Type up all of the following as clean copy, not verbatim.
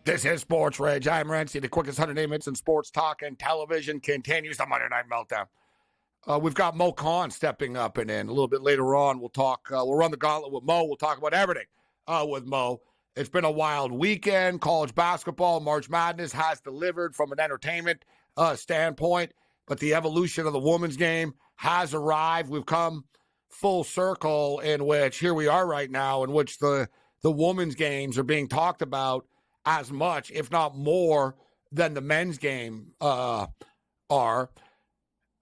This is Sports Rage. I'm Morency. The quickest 108 minutes in sports talk and television continues. The Monday Night Meltdown. We've got Mo Khan stepping up and in. A little bit later on, we'll talk. We'll run the gauntlet with Mo. We'll talk about everything with Mo. It's been a wild weekend. College basketball, March Madness has delivered from an entertainment standpoint, but the evolution of the women's game has arrived. We've come full circle in which here we are right now, in which the women's games are being talked about as much, if not more, than the men's game are.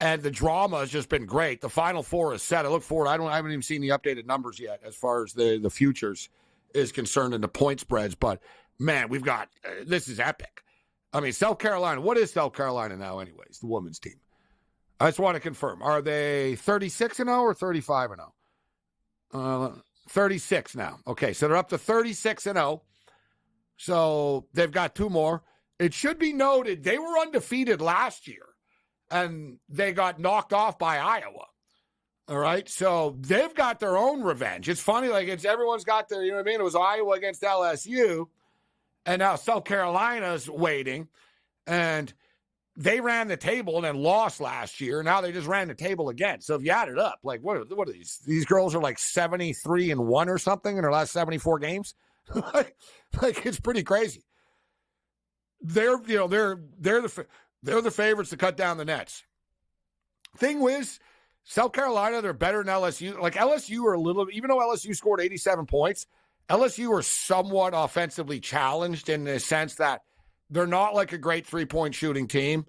And the drama has just been great. The Final Four is set. I look forward. I haven't even seen the updated numbers yet as far as the futures is concerned and the point spreads. But, man, we've got this is epic. I mean, South Carolina. What is South Carolina now anyways, the women's team? I just want to confirm. Are they 36-0 or 35-0? 36 now. Okay, so they're up to 36-0. So they've got two more. It should be noted they were undefeated last year, and they got knocked off by Iowa. All right, so they've got their own revenge. It's funny, like everyone's got their, you know what I mean? It was Iowa against LSU, and now South Carolina's waiting, and they ran the table and then lost last year. Now they just ran the table again. So if you add it up, like what are these? These girls are like 73-1 or something in their last 74 games. like it's pretty crazy. They're the favorites to cut down the nets. Thing is, South Carolina, they're better than LSU. Like LSU are a little, even though LSU scored 87 points, LSU are somewhat offensively challenged in the sense that they're not like a great three-point shooting team.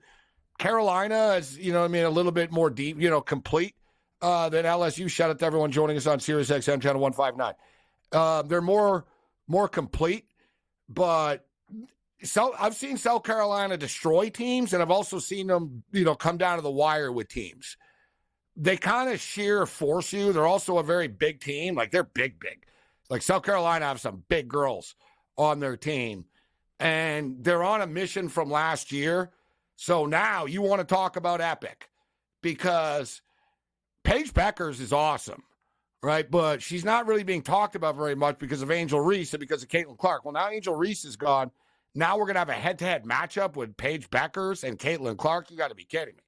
Carolina is, a little bit more deep, complete than LSU. Shout out to everyone joining us on Sirius XM channel 159. They're more complete, but I've seen South Carolina destroy teams, and I've also seen them, come down to the wire with teams. They kind of sheer force you. They're also a very big team. Like, they're big. Like, South Carolina have some big girls on their team, and they're on a mission from last year. So now you want to talk about epic, because Paige Beckers is awesome, right? But she's not really being talked about very much because of Angel Reese and because of Caitlin Clark. Well, now Angel Reese is gone. Now we're going to have a head-to-head matchup with Paige Beckers and Caitlin Clark. You got to be kidding me.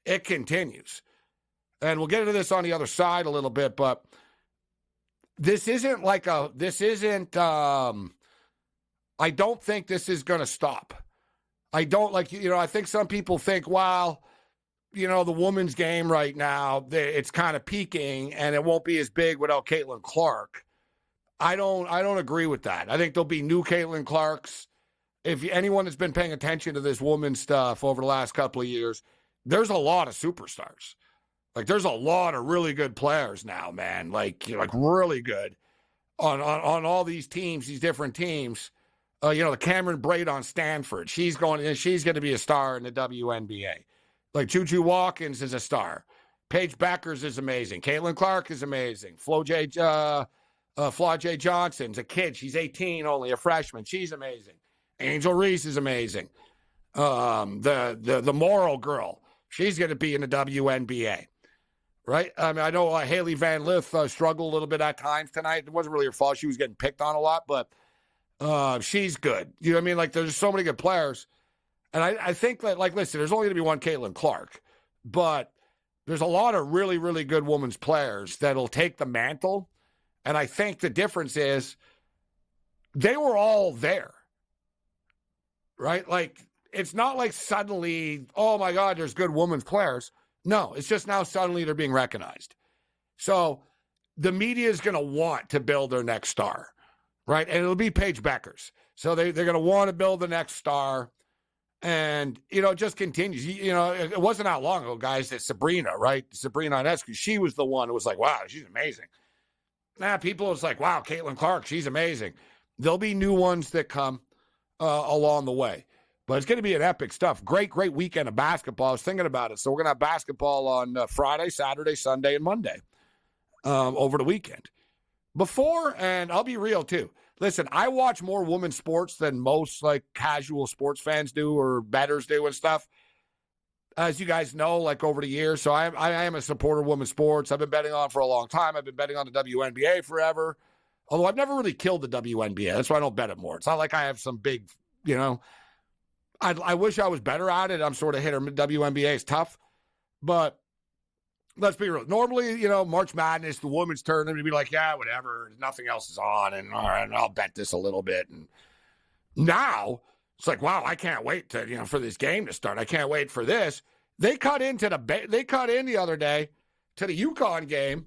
It continues. And we'll get into this on the other side a little bit, but I don't think this is going to stop. I think some people think, well, the women's game right now, it's kind of peaking and it won't be as big without Caitlin Clark. I don't agree with that. I think there'll be new Caitlin Clarks. If anyone has been paying attention to this women's stuff over the last couple of years, there's a lot of superstars. Like, there's a lot of really good players now, man. Like really good on all these teams, these different teams. The Cameron Braid on Stanford. She's going to be a star in the WNBA. Like, Juju Watkins is a star. Paige Beckers is amazing. Caitlin Clark is amazing. Flo J. Johnson's a kid. She's 18 only, a freshman. She's amazing. Angel Reese is amazing. The Morrow girl, she's going to be in the WNBA. Right? I mean, I know Haley Van Lith struggled a little bit at times tonight. It wasn't really her fault. She was getting picked on a lot, but she's good. You know what I mean? Like, there's so many good players. And I think that, like, listen, there's only going to be one Caitlin Clark, but there's a lot of really, really good women's players that'll take the mantle. And I think the difference is they were all there, right? Like, it's not like suddenly, oh, my God, there's good women's players. No, it's just now suddenly they're being recognized. So the media is going to want to build their next star, right? And it'll be Paige Beckers. So they're going to want to build the next star. And, it just continues. It wasn't that long ago, guys, that Sabrina, right? Sabrina Ionescu, she was the one who was like, wow, she's amazing. Now people was like, wow, Caitlin Clark, she's amazing. There'll be new ones that come along the way. But it's going to be an epic stuff. Great weekend of basketball. I was thinking about it. So we're going to have basketball on Friday, Saturday, Sunday, and Monday over the weekend. And I'll be real too. Listen, I watch more women's sports than most like casual sports fans do or bettors do and stuff. As you guys know, like over the years. So I am a supporter of women's sports. I've been betting on for a long time. I've been betting on the WNBA forever. Although I've never really killed the WNBA. That's why I don't bet it more. It's not like I have some big I wish I was better at it. I'm sort of hit or WNBA is tough. But let's be real. Normally, March Madness, the women's tournament, would be like, yeah, whatever. Nothing else is on. And all right, I'll bet this a little bit. And now it's like, wow, I can't wait to, for this game to start. I can't wait for this. They cut in the other day to the UConn game.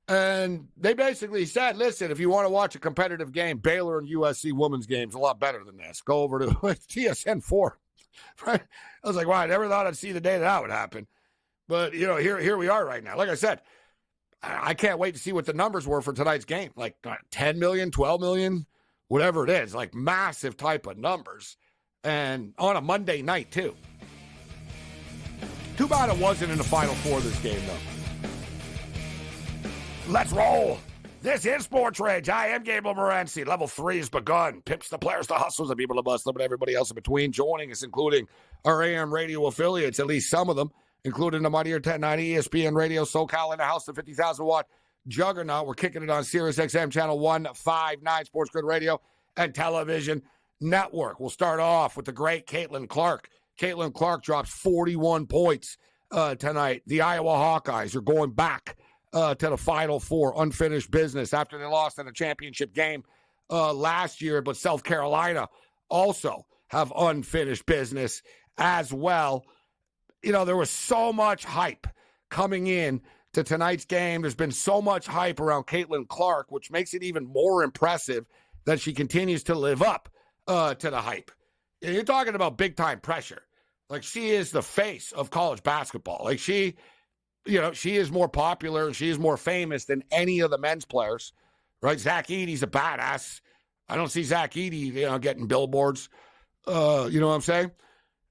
And they basically said, listen, if you want to watch a competitive game, Baylor and USC women's game's a lot better than this. Go over to TSN 4. Right? I was like, wow, I never thought I'd see the day that would happen. But, here we are right now. Like I said, I can't wait to see what the numbers were for tonight's game. Like 10 million, 12 million, whatever it is. Like massive type of numbers. And on a Monday night, too. Too bad it wasn't in the Final Four this game, though. Let's roll. This is SportsRage. I am Gabriel Morency. Level 3 has begun. Pips the players, the hustlers, the people, the bus, but everybody else in between. Joining us, including our AM radio affiliates, at least some of them, including the Mightier 1090 ESPN Radio, SoCal in the house, the 50,000-watt juggernaut. We're kicking it on Sirius XM Channel 159, SportsGrid Radio and Television Network. We'll start off with the great Caitlin Clark. Caitlin Clark drops 41 points tonight. The Iowa Hawkeyes are going back to the Final Four, unfinished business after they lost in the championship game last year. But South Carolina also have unfinished business as well. There was so much hype coming in to tonight's game. There's been so much hype around Caitlin Clark, which makes it even more impressive that she continues to live up to the hype. You're talking about big-time pressure. Like, she is the face of college basketball. Like, she is more popular and she is more famous than any of the men's players, right? Zach Edey's a badass. I don't see Zach Edey, getting billboards. You know what I'm saying?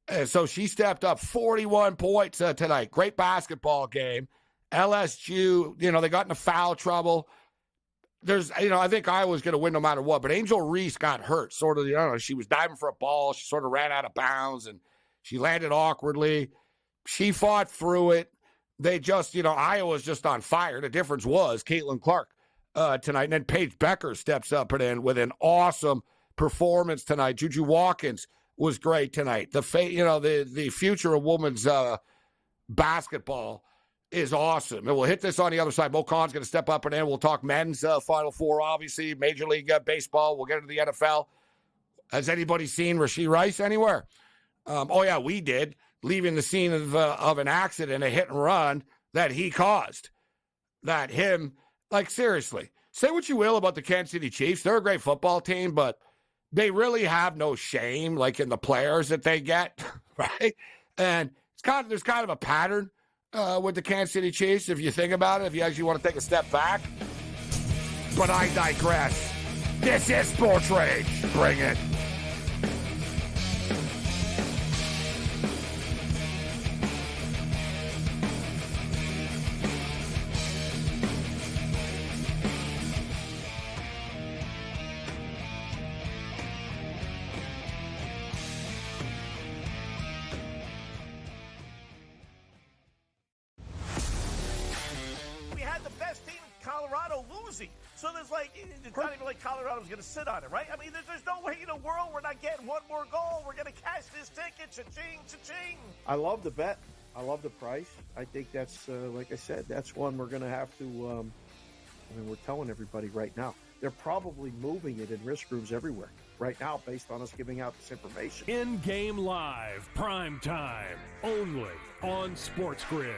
And so she stepped up 41 points tonight. Great basketball game. LSU, they got into foul trouble. I think Iowa's going to win no matter what, but Angel Reese got hurt. Sort of, she was diving for a ball. She sort of ran out of bounds and she landed awkwardly. She fought through it. They just, Iowa's just on fire. The difference was Caitlin Clark tonight. And then Paige Becker steps up and in with an awesome performance tonight. Juju Watkins was great tonight. The future of women's basketball is awesome. And we'll hit this on the other side. Mo Khan's going to step up and in. We'll talk men's Final Four, obviously, Major League Baseball. We'll get into the NFL. Has anybody seen Rashee Rice anywhere? Oh, yeah, we did. Leaving the scene of an accident, a hit and run that he caused. That him, like, seriously, say what you will about the Kansas City Chiefs. They're a great football team, but they really have no shame, like, in the players that they get, right? And there's kind of a pattern with the Kansas City Chiefs, if you think about it, if you actually want to take a step back. But I digress. This is SportsRage. Bring it. So it's not even like Colorado's going to sit on it, right? I mean, there's no way in the world we're not getting one more goal. We're going to cash this ticket. Cha-ching, cha-ching. I love the bet. I love the price. I think that's, like I said, that's one we're going to have to, we're telling everybody right now. They're probably moving it in risk rooms everywhere right now based on us giving out this information. In-game live, prime time, only on SportsGrid.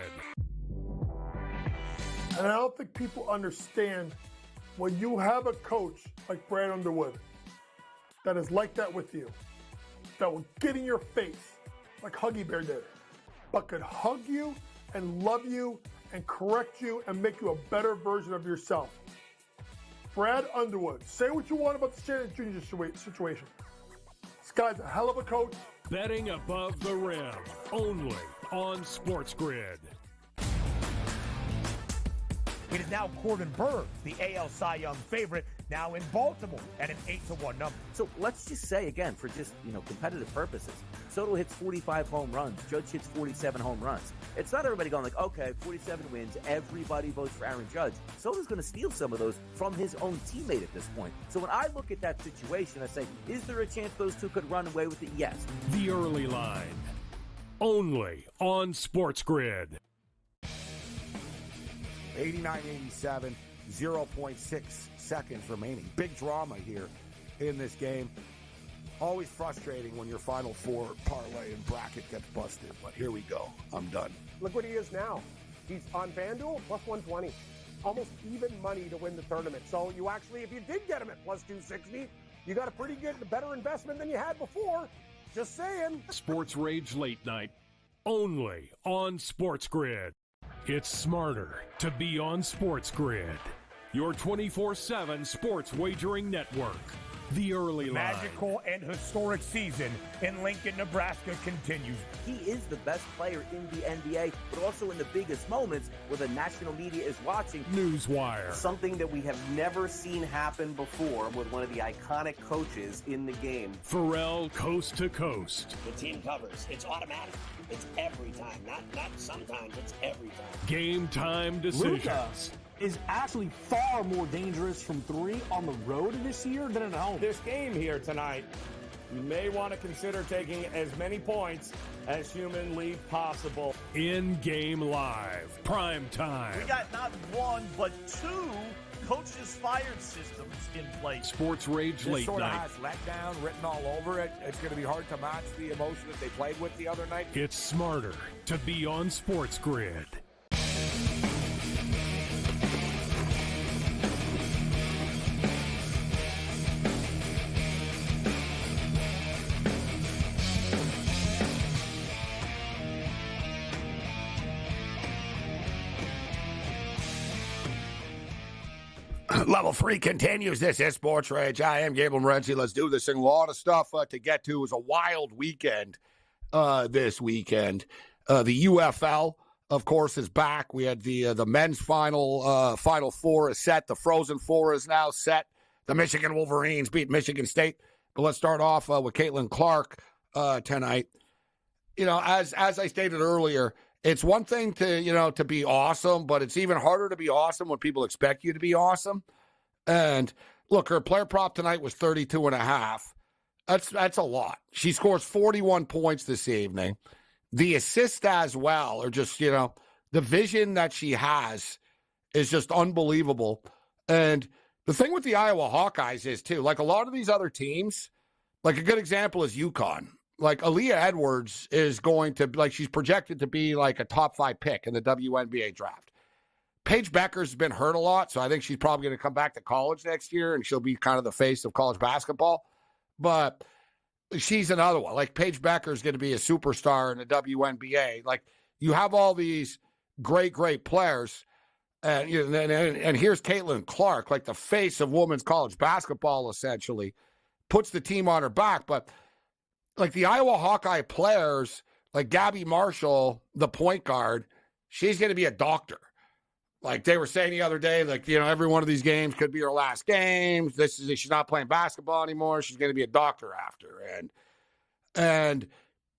And I don't think people understand when you have a coach like Brad Underwood that is like that with you, that will get in your face like Huggy Bear did, but could hug you and love you and correct you and make you a better version of yourself. Brad Underwood. Say what you want about the Shannon Jr. situation. This guy's a hell of a coach. Betting above the rim, only on SportsGrid. It is now Corbin Burns, the AL Cy Young favorite, now in Baltimore at an 8-1 number. So let's just say, again, for just, competitive purposes, Soto hits 45 home runs, Judge hits 47 home runs. It's not everybody going like, okay, 47 wins, everybody votes for Aaron Judge. Soto's going to steal some of those from his own teammate at this point. So when I look at that situation, I say, is there a chance those two could run away with it? Yes. The early line, only on SportsGrid. 89-87, 0.6 seconds remaining. Big drama here in this game. Always frustrating when your Final Four parlay and bracket gets busted, but here we go. I'm done. Look what he is now. He's on FanDuel, plus 120. Almost even money to win the tournament. So you actually, if you did get him at plus 260, you got a pretty good, better investment than you had before. Just saying. SportsRage Late Night, only on SportsGrid. It's smarter to be on SportsGrid, your 24/7 sports wagering network. The early line. Magical and historic season in Lincoln, Nebraska continues. He is the best player in the NBA, but also in the biggest moments where the national media is watching. Newswire. Something that we have never seen happen before with one of the iconic coaches in the game. Pharrell Coast to Coast. The team covers. It's automatic. It's every time. Not sometimes. It's every time. Game time decisions. Luka is actually far more dangerous from three on the road this year than at home. This game here tonight, you may want to consider taking as many points as humanly possible. In-game live, prime time. We got not one, but two coaches fired systems in place. SportsRage Late Sort of Night. has letdown written all over it. It's going to be hard to match the emotion that they played with the other night. It's smarter to be on SportsGrid. Level 3 continues. This is Sports Rage. I am Gabriel Morency. Let's do this thing. A lot of stuff to get to. It was a wild weekend this weekend. The UFL, of course, is back. We had the men's Final Four is set. The Frozen Four is now set. The Michigan Wolverines beat Michigan State. But let's start off with Caitlin Clark tonight. As I stated earlier, it's one thing to be awesome, but it's even harder to be awesome when people expect you to be awesome. And look, her player prop tonight was 32.5. That's a lot. She scores 41 points this evening. The assists as well are just, the vision that she has is just unbelievable. And the thing with the Iowa Hawkeyes is too, like a lot of these other teams, like a good example is UConn. Like Aaliyah Edwards is going to, she's projected to be like a top 5 pick in the WNBA draft. Paige Becker's been hurt a lot, so I think she's probably going to come back to college next year, and she'll be kind of the face of college basketball. But she's another one. Like Paige Becker's going to be a superstar in the WNBA. Like you have all these great, great players, and here's Caitlin Clark, like the face of women's college basketball, essentially, puts the team on her back, but like the Iowa Hawkeye players, like Gabby Marshall, the point guard, she's going to be a doctor. Like they were saying the other day, every one of these games could be her last game. She's not playing basketball anymore. She's going to be a doctor after. And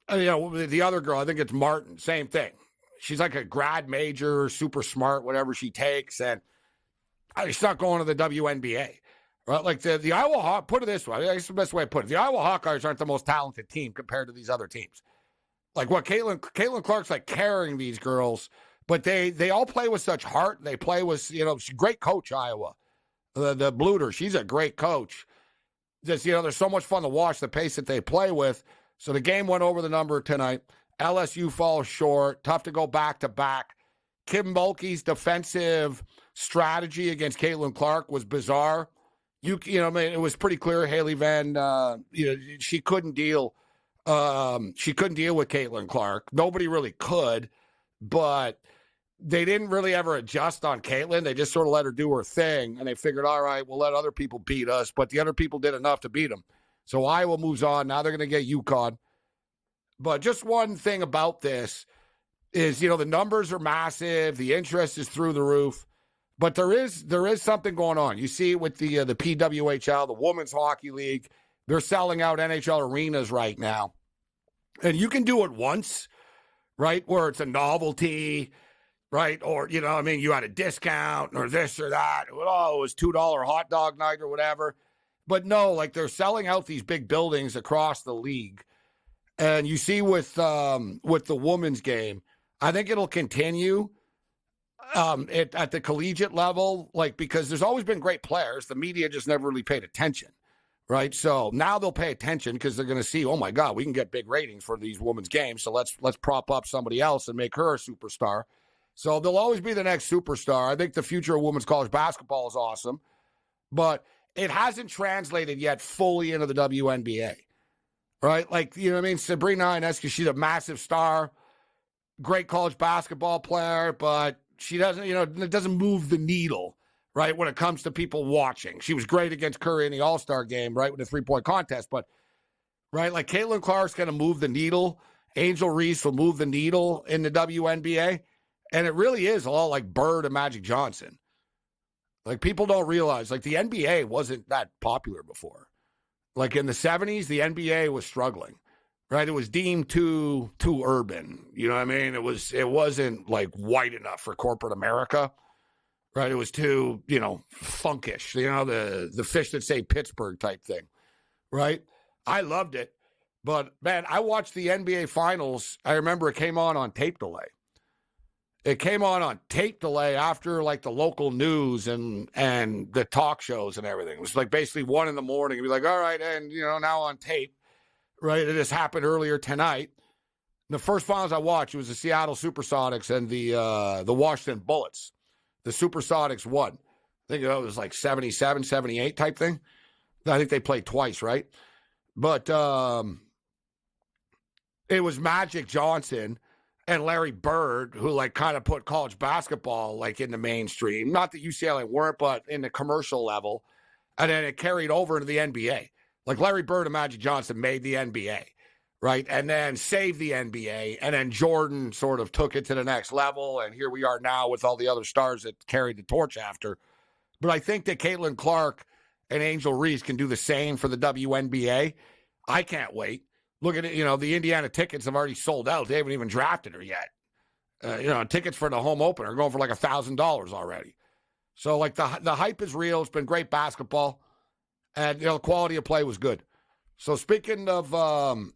the other girl, I think it's Martin, same thing. She's like a grad major, super smart, whatever she takes. And she's not going to the WNBA. Right, like the Iowa Hawk, put it this way, that's the best way to put it. The Iowa Hawkeyes aren't the most talented team compared to these other teams. Like what Caitlin Clark's like carrying these girls, but they all play with such heart. They play with, she's a great coach, Iowa. The Bluter, she's a great coach. Just, they're so much fun to watch the pace that they play with. So the game went over the number tonight. LSU falls short. Tough to go back to back. Kim Mulkey's defensive strategy against Caitlin Clark was bizarre. It was pretty clear Haley Van, she couldn't deal. She couldn't deal with Caitlin Clark. Nobody really could, but they didn't really ever adjust on Caitlin. They just sort of let her do her thing, and they figured, all right, we'll let other people beat us, but the other people did enough to beat them. So Iowa moves on. Now they're going to get UConn. But just one thing about this is, the numbers are massive. The interest is through the roof. But there is something going on. You see with the PWHL, the Women's Hockey League, they're selling out NHL arenas right now. And you can do it once, right, where it's a novelty, right? Or, you know, I mean, you had a discount or this or that. Oh, it was $2 hot dog night or whatever. But no, like they're selling out these big buildings across the league. And you see with the women's game, I think it'll continue at the collegiate level, like because there's always been great players. The media just never really paid attention. Right. So now they'll pay attention because they're going to see, oh, my God, we can get big ratings for these women's games. So let's prop up somebody else and make her a superstar. So they'll always be the next superstar. I think the future of women's college basketball is awesome, but it hasn't translated yet fully into the WNBA. Right. Like, you know what I mean? Sabrina Ionescu, she's a massive star, great college basketball player, but she doesn't, you know, it doesn't move the needle. Right, when it comes to people watching. She was great against Curry in the All-Star game, right, with the three-point contest. But, right, like Caitlin Clark's going to move the needle. Angel Reese will move the needle in the WNBA. And it really is a lot like Bird and Magic Johnson. Like, people don't realize, like, the NBA wasn't that popular before. Like, in the 70s, the NBA was struggling, right? It was deemed too urban. You know what I mean? It wasn't, like, white enough for corporate America. Right, it was too, you know, funkish, you know, the fish that say Pittsburgh type thing, right? I loved it, but, man, I watched the NBA Finals. I remember it came on tape delay. It came on tape delay after, like, the local news and the talk shows and everything. It was, like, basically 1 a.m. It'd be like, all right, and, you know, now on tape, right? It just happened earlier tonight. The first finals I watched, it was the Seattle Supersonics and the Washington Bullets. The Supersonics won. I think it was like 77, 78 type thing. I think they played twice, right? But it was Magic Johnson and Larry Bird who, like, kind of put college basketball, like, in the mainstream. Not that UCLA weren't, but in the commercial level. And then it carried over into the NBA. Like, Larry Bird and Magic Johnson made the NBA. Right, and then saved the NBA, and then Jordan sort of took it to the next level, and here we are now with all the other stars that carried the torch after. But I think that Caitlin Clark and Angel Reese can do the same for the WNBA. I can't wait. Look at it, you know, the Indiana tickets have already sold out. They haven't even drafted her yet. You know, tickets for the home opener are going for like $1,000 already. So, like, the hype is real. It's been great basketball, and, you know, the quality of play was good. So speaking of,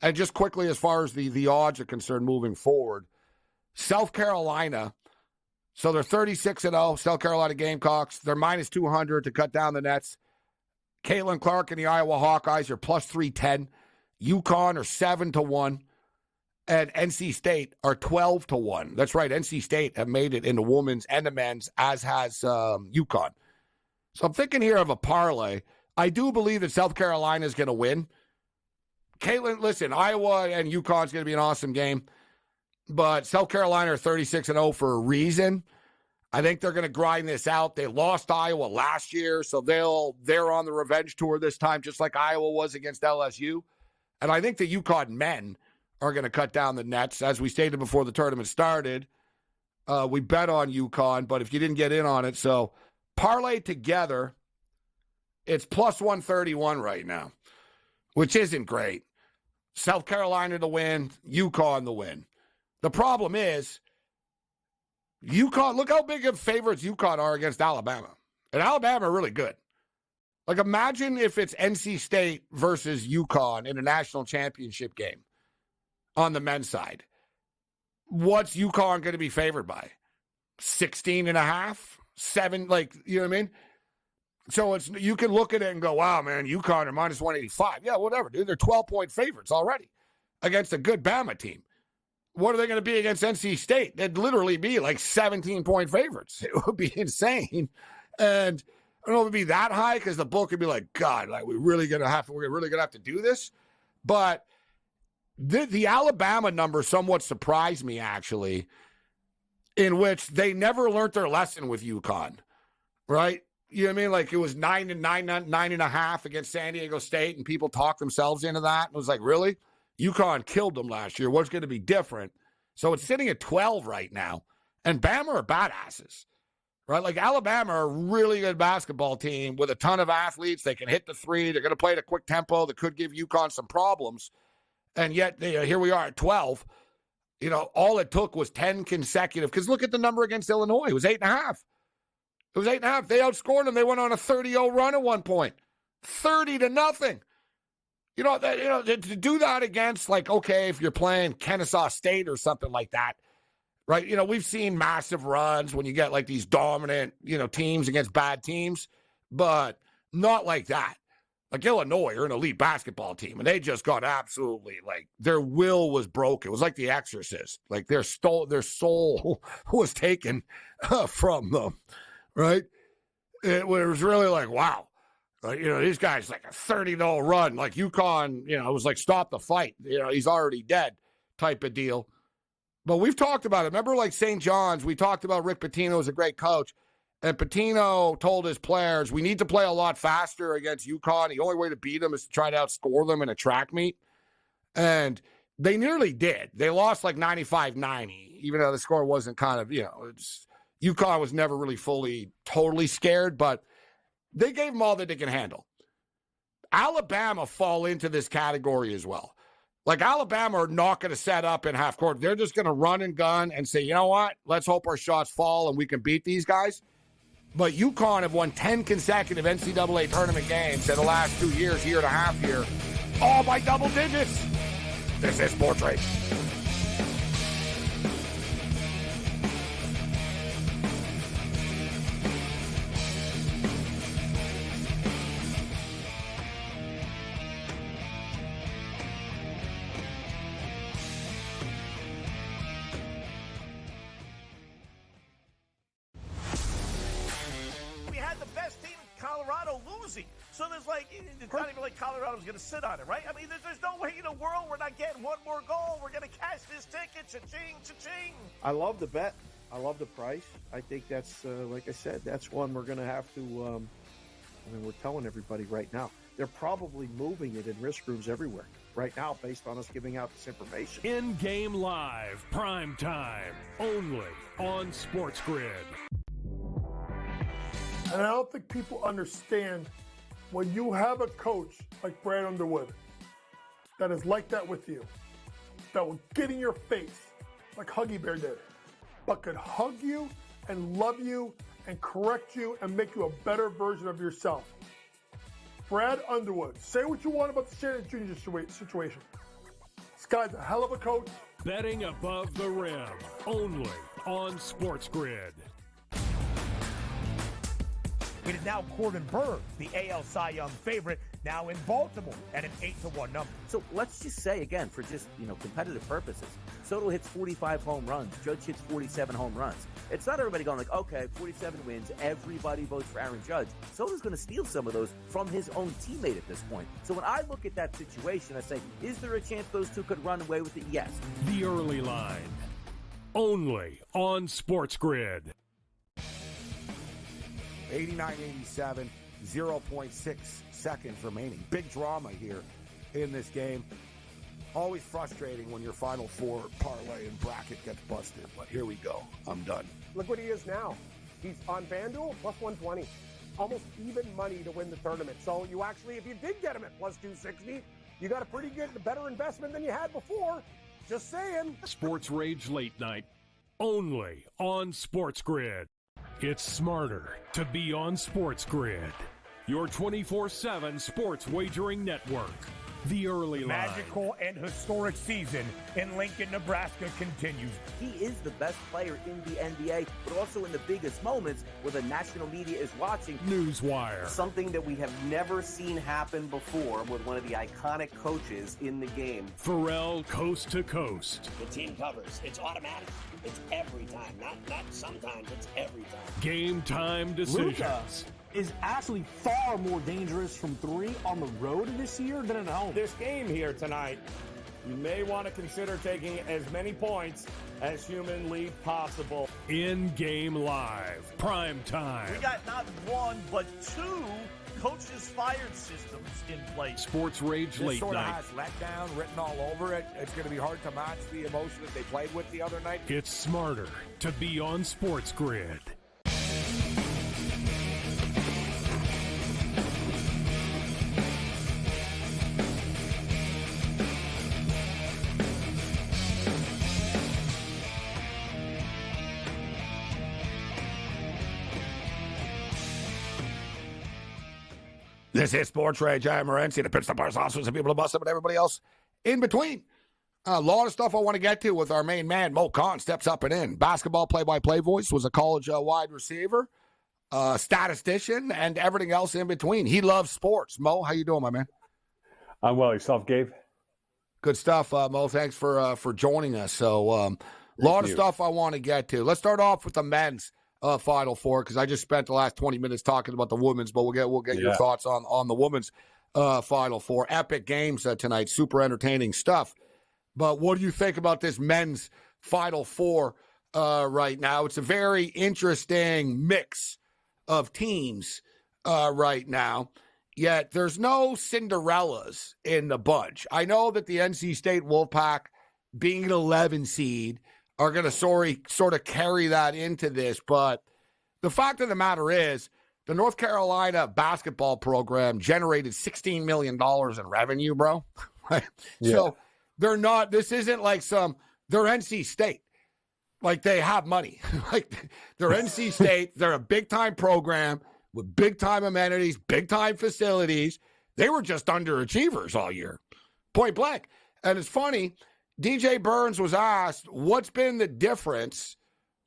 and just quickly as far as the odds are concerned moving forward, South Carolina, so they're 36-0, South Carolina Gamecocks. They're minus 200 to cut down the nets. Caitlin Clark and the Iowa Hawkeyes are plus 310. UConn are 7-1. And NC State are 12-1. That's right, NC State have made it in the women's and the men's, as has UConn. So I'm thinking here of a parlay. I do believe that South Carolina is going to win. Caitlin, listen, Iowa and UConn is going to be an awesome game, but South Carolina are 36-0 for a reason. I think they're going to grind this out. They lost Iowa last year, so they're on the revenge tour this time, just like Iowa was against LSU. And I think the UConn men are going to cut down the nets. As we stated before the tournament started, we bet on UConn, but if you didn't get in on it, so parlay together, it's plus 131 right now, which isn't great. South Carolina to win, UConn to win. The problem is, UConn, look how big of favorites UConn are against Alabama. And Alabama are really good. Like, imagine if it's NC State versus UConn in a national championship game on the men's side. What's UConn going to be favored by? 16.5? 7? Like, you know what I mean? So it's, you can look at it and go, wow, man, UConn are minus 185. Yeah, whatever, dude. They're 12-point favorites already against a good Bama team. What are they going to be against NC State? They'd literally be like 17-point favorites. It would be insane. And I don't know if it'd be that high because the book would be like, God, like we're really going to have to do this. But the Alabama number somewhat surprised me, actually, in which they never learned their lesson with UConn, right? You know what I mean? Like, it was 9.5 against San Diego State, and people talked themselves into that. It was like, really? UConn killed them last year. What's going to be different? So it's sitting at 12 right now. And Bama are badasses. right? Like Alabama are a really good basketball team with a ton of athletes. They can hit the three. They're going to play at a quick tempo that could give UConn some problems. And yet, here we are at 12. All it took was 10 consecutive. Because look at the number against Illinois. It was 8.5. It was 8.5. They outscored them. They went on a 30-0 run at one point. 30-0. To do that against, if you're playing Kennesaw State or something like that, right? We've seen massive runs when you get these dominant, teams against bad teams, but not like that. Like Illinois are an elite basketball team, and they just got absolutely, their will was broken. It was like The Exorcist. Their soul was taken from them, right? It was really wow. These guys, a 30-0 run. UConn, it was stop the fight. He's already dead type of deal. But we've talked about it. Remember, St. John's, we talked about Rick Pitino as a great coach. And Pitino told his players, we need to play a lot faster against UConn. The only way to beat them is to try to outscore them in a track meet. And they nearly did. They lost 95-90, even though the score wasn't UConn was never really totally scared, but they gave them all that they can handle. Alabama fall into this category as well. Alabama are not going to set up in half court. They're just going to run and gun and say, you know what? Let's hope our shots fall and we can beat these guys. But UConn have won 10 consecutive NCAA tournament games in the last 2 years, year and a half here, all by double digits. This is SportsRage. So there's it's not even Colorado's going to sit on it, right? I mean, there's no way in the world we're not getting one more goal. We're going to cash this ticket. Cha-ching, cha-ching. I love the bet. I love the price. I think that's, like I said, that's one we're going to have to, we're telling everybody right now. They're probably moving it in risk rooms everywhere right now based on us giving out this information. In-game live, prime time, only on SportsGrid. And I don't think people understand when you have a coach like Brad Underwood that is like that with you, that will get in your face like Huggy Bear did, but could hug you and love you and correct you and make you a better version of yourself. Brad Underwood. Say what you want about the Shannon Jr. situation. This guy's a hell of a coach. Betting above the rim, only on SportsGrid. It is now Corbin Burns, the AL Cy Young favorite, now in Baltimore at an 8-1 number. So let's just say again, for just competitive purposes, Soto hits 45 home runs, Judge hits 47 home runs. It's not everybody going 47 wins, everybody votes for Aaron Judge. Soto's going to steal some of those from his own teammate at this point. So when I look at that situation, I say, is there a chance those two could run away with it? Yes. The early line, only on SportsGrid. 89-87, 0.6 seconds remaining. Big drama here in this game. Always frustrating when your Final Four parlay and bracket gets busted, but here we go. I'm done. Look what he is now. He's on FanDuel, plus 120. Almost even money to win the tournament. So you actually, if you did get him at plus 260, you got a pretty good, better investment than you had before. Just saying. SportsRage Late Night, only on SportsGrid. It's smarter to be on SportsGrid, your 24/7 sports wagering network. The early line. Magical and historic season in Lincoln, Nebraska continues. He is the best player in the NBA, but also in the biggest moments where the national media is watching. Newswire. Something that we have never seen happen before with one of the iconic coaches in the game. Pharrell Coast to Coast. The team covers. It's automatic. It's every time. Not sometimes. It's every time. Game time decisions. Luka is actually far more dangerous from three on the road this year than at home. This game here tonight, you may want to consider taking as many points as humanly possible. In-game live, prime time. We got not one, but two coaches fired systems in place. SportsRage Late Sort of Night. has letdown written all over it. It's going to be hard to match the emotion that they played with the other night. It's smarter to be on SportsGrid. This is SportsRage. I am Morency, the pitch, the bars, officers, and people to bust up, and everybody else in between. A lot of stuff I want to get to with our main man, Mo Khan, steps up and in. Basketball play-by-play voice, was a college wide receiver, statistician, and everything else in between. He loves sports. Mo, how you doing, my man? I'm well. Yourself, Gabe? Good stuff, Mo. Thanks for joining us. So, a lot of stuff I want to get to. Let's start off with the men's Final Four, because I just spent the last 20 minutes talking about the women's, but we'll get your thoughts on the women's Final Four. Epic games tonight, super entertaining stuff. But what do you think about this men's Final Four right now? It's a very interesting mix of teams right now, yet there's no Cinderellas in the bunch. I know that the NC State Wolfpack, being an 11 seed, are going to sort of carry that into this. But the fact of the matter is, the North Carolina basketball program generated $16 million in revenue, bro. Right? Yeah. So they're not, this isn't like they're NC State. Like, they have money. Like, they're NC State. They're a big-time program with big-time amenities, big-time facilities. They were just underachievers all year, point blank. And it's funny, DJ Burns was asked, what's been the difference?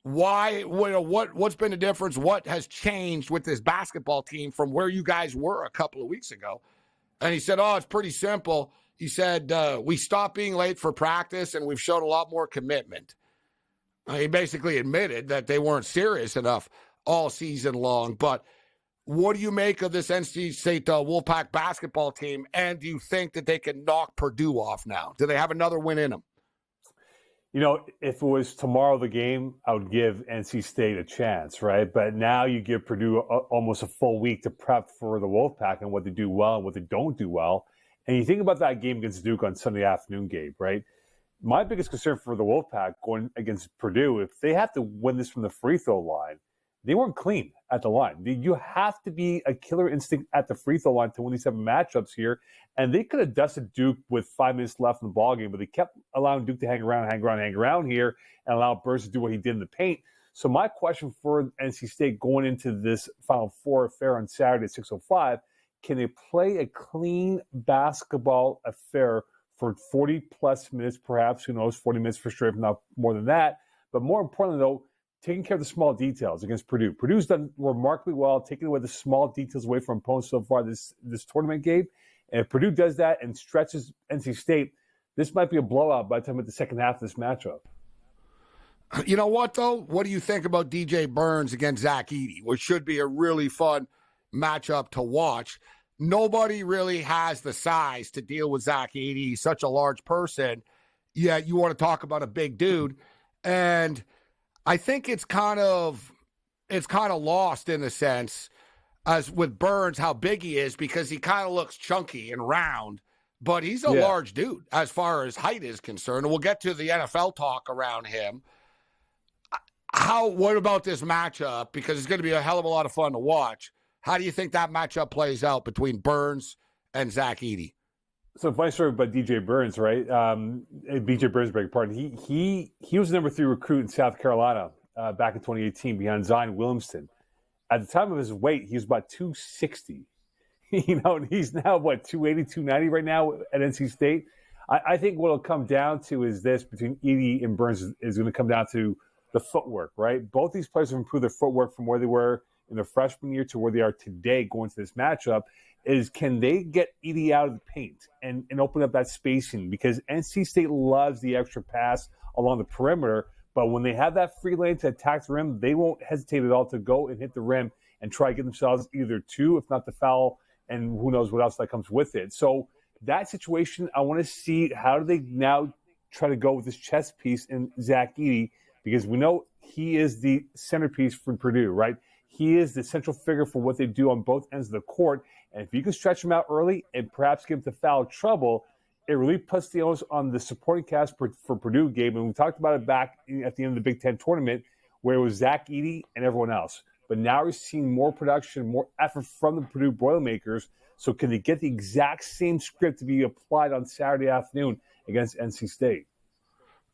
What's been the difference? What has changed with this basketball team from where you guys were a couple of weeks ago? And he said, it's pretty simple. He said, we stopped being late for practice, and we've showed a lot more commitment. He basically admitted that they weren't serious enough all season long. But what do you make of this NC State Wolfpack basketball team, and do you think that they can knock Purdue off now? Do they have another win in them? You know, if it was tomorrow the game, I would give NC State a chance, right? But now you give Purdue almost a full week to prep for the Wolfpack and what they do well and what they don't do well. And you think about that game against Duke on Sunday afternoon, Gabe, right? My biggest concern for the Wolfpack going against Purdue, if they have to win this from the free throw line, they weren't clean at the line. You have to be a killer instinct at the free throw line to win these 7 matchups here. And they could have dusted Duke with 5 minutes left in the ballgame, but they kept allowing Duke to hang around here, and allow Burns to do what he did in the paint. So my question for NC State going into this Final Four affair on Saturday at 6:05, can they play a clean basketball affair for 40-plus minutes, perhaps? Who knows, 40 minutes for straight, if not more than that. But more importantly, though, taking care of the small details against Purdue. Purdue's done remarkably well, taking away the small details away from opponents so far this tournament, Gabe. And if Purdue does that and stretches NC State, this might be a blowout by the time at the second half of this matchup. You know what, though? What do you think about DJ Burns against Zach Edey, which should be a really fun matchup to watch? Nobody really has the size to deal with Zach Edey. He's such a large person. Yeah, you want to talk about a big dude. And I think it's kind of lost in a sense, as with Burns, how big he is, because he kind of looks chunky and round, but he's a large dude as far as height is concerned. And we'll get to the NFL talk around him. What about this matchup? Because it's going to be a hell of a lot of fun to watch. How do you think that matchup plays out between Burns and Zach Edey? So funny story about DJ Burns, right? BJ Burns, beg your pardon. He was the number 3 recruit in South Carolina back in 2018 behind Zion Williamson. At the time of his weight, he was about 260. And he's now, 280, 290 right now at NC State? I think what it'll come down to is this, between Edey and Burns, is going to come down to the footwork, right? Both these players have improved their footwork from where they were in their freshman year to where they are today going to this matchup. Is can they get Edey out of the paint and open up that spacing? Because NC State loves the extra pass along the perimeter, but when they have that free lane to attack the rim, they won't hesitate at all to go and hit the rim and try to get themselves either 2, if not the foul, and who knows what else that comes with it. So that situation, I want to see how do they now try to go with this chess piece in Zach Edey, because we know he is the centerpiece for Purdue, right? He is the central figure for what they do on both ends of the court. And if you can stretch him out early and perhaps give him to foul trouble, it really puts the onus on the supporting cast for Purdue, Gabe. And we talked about it back at the end of the Big Ten tournament, where it was Zach Edey and everyone else. But now we're seeing more production, more effort from the Purdue Boilermakers. So can they get the exact same script to be applied on Saturday afternoon against NC State?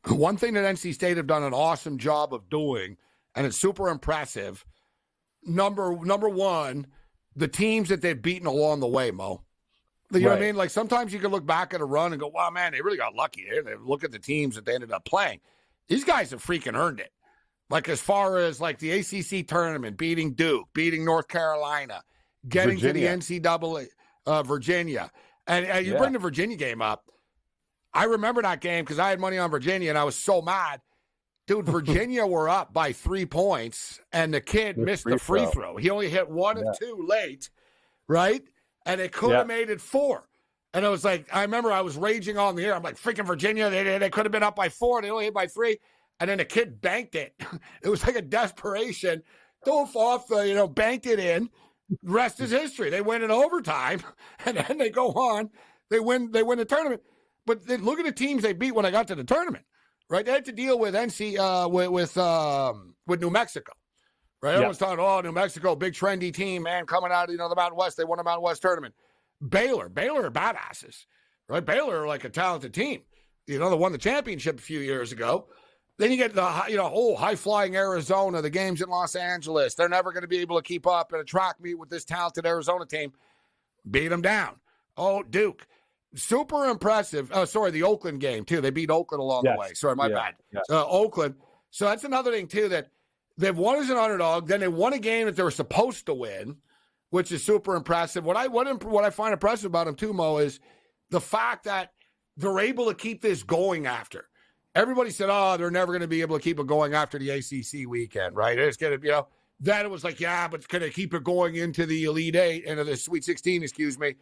One thing that NC State have done an awesome job of doing, and it's super impressive, number one, the teams that they've beaten along the way, Mo. You know what I mean? Like sometimes you can look back at a run and go, wow, man, they really got lucky. They look at the teams that they ended up playing. These guys have freaking earned it. Like as far as like the ACC tournament, beating Duke, beating North Carolina, getting Virginia. to the NCAA, Virginia. And you bring the Virginia game up. I remember that game because I had money on Virginia and I was so mad. Dude, Virginia were up by 3 points and the kid missed the free throw. He only hit 1 of 2 late, right? And it could have made it 4. And it was like, I remember I was raging on the air. I'm like, freaking Virginia, they could have been up by 4. They only hit by 3. And then the kid banked it. It was like a desperation. Dove off, banked it in. The rest is history. They win in overtime, and then they go on. They win the tournament. But look at the teams they beat when I got to the tournament, right? They had to deal with with New Mexico. Right? Everyone's talking, New Mexico, big trendy team, man, coming out of, the Mountain West. They won a Mountain West tournament. Baylor are badasses, right? Baylor are like a talented team. They won the championship a few years ago. Then you get the, high-flying Arizona, the games in Los Angeles. They're never going to be able to keep up in a track meet with this talented Arizona team. Beat them down. Oh, Duke. Super impressive. Oh, sorry, the Oakland game, too. They beat Oakland along the way. Sorry, my bad. Yes. Oakland. So that's another thing, too, that they've won as an underdog. Then they won a game that they were supposed to win, which is super impressive. What I find impressive about them, too, Mo, is the fact that they're able to keep this going after. Everybody said, they're never going to be able to keep it going after the ACC weekend, right? It's going to, then it was like, but can they keep it going into the Elite Eight, into the Sweet 16, excuse me?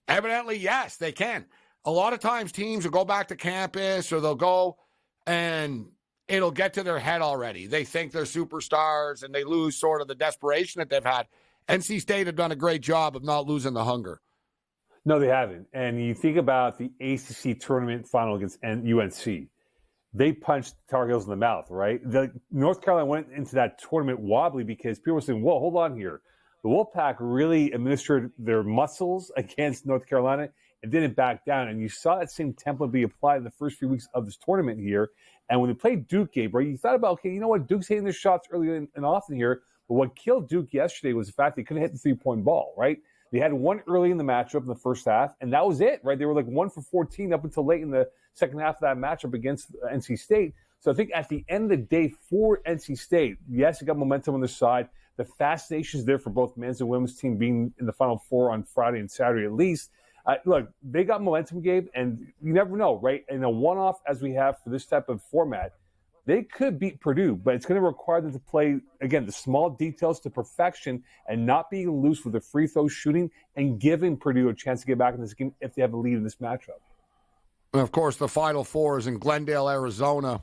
Evidently, yes, they can. A lot of times teams will go back to campus or they'll go and it'll get to their head already. They think they're superstars and they lose sort of the desperation that they've had. NC State have done a great job of not losing the hunger. No, they haven't. And you think about the ACC tournament final against UNC. They punched Tar Heels in the mouth, right? North Carolina went into that tournament wobbly because people were saying, whoa, hold on here. The Wolfpack really administered their muscles against North Carolina and didn't back down. And you saw that same template be applied in the first few weeks of this tournament here. And when they played Duke, Gabriel, you thought about, okay, you know what? Duke's hitting their shots early and often here. But what killed Duke yesterday was the fact they couldn't hit the three-point ball, right? They had one early in the matchup in the first half, and that was it, right? They were like 1 for 14 up until late in the second half of that matchup against NC State. So I think at the end of the day for NC State, yes, it got momentum on their side. The fascination is there for both men's and women's team being in the Final Four on Friday and Saturday at least. Look, they got momentum, Gabe, and you never know, right? In a one-off as we have for this type of format, they could beat Purdue, but it's going to require them to play, again, the small details to perfection and not being loose with the free throw shooting and giving Purdue a chance to get back in this game if they have a lead in this matchup. And, of course, the Final Four is in Glendale, Arizona,